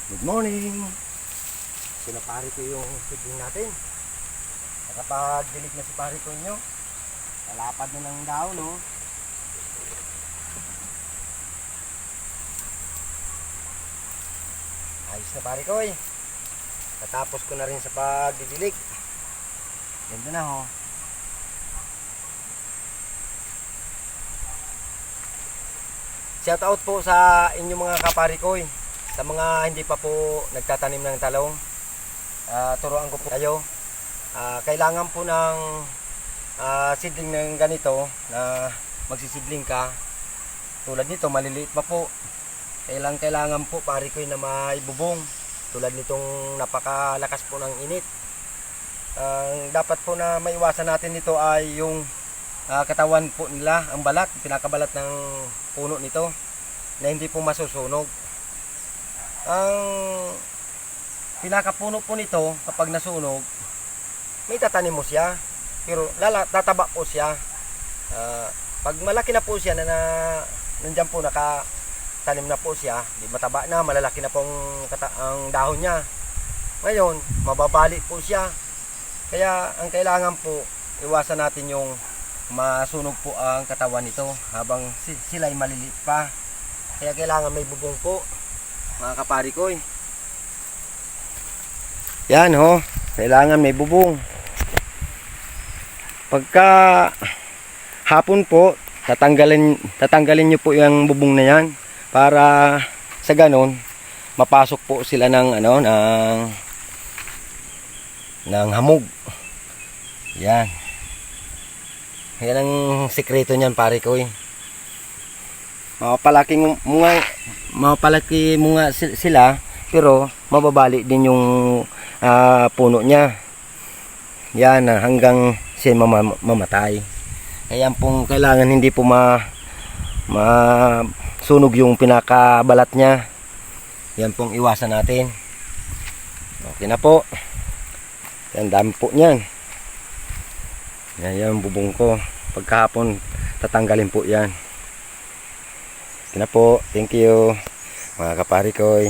Good morning. Sinapari ko yung seedling natin. Nakapag-dilig na si pare ko inyo. Lalapad na ng daon, no? Ayos na pare ko eh. Natapos ko na rin sa pagdidilig. Ganda na ho. Shout out po sa inyong mga kapari ko eh. Sa mga hindi pa po nagtatanim ng talong, turuan ko po kayo. Kailangan po ng seedling ng ganito na magsisidling ka. Tulad nito, maliliit pa po. Kailangan po pare ko na may bubong. Tulad nitong napakalakas po ng init. Dapat po na maiwasan natin nito ay yung katawan po nila, ang balat, pinakabalat ng puno nito na hindi po masusunog. Ang pinakapuno po nito kapag nasunog, may tatanim mo siya, pero tataba po siya. Pag malaki na po siya na nandiyan po nakatanim na po siya, di mataba na, malalaki na pong ang dahon niya. Ngayon, mababali po siya. Kaya ang kailangan po, iwasan natin yung masunog po ang katawan nito habang sila ay maliliit pa. Kaya kailangan may bubong po, mga kapari ko eh. Yan ho, kailangan may bubong. Pagka hapon po, tatanggalin nyo po yung bubong na yan para sa ganon mapasok po sila ng ng hamog. Yan. Yan ang sikreto niyan pare ko eh. Mapalaki mga sila, pero mababali din yung puno niya. Yan, hanggang siya mamatay. Kaya pong kailangan hindi po masunog yung pinakabalat niya. Yan pong iwasan natin. Okay na po. Yan, dami po niyan. Yan yung bubong ko. Pagkahapon tatanggalin po yan. Okay na po. Thank you mga kapari ko.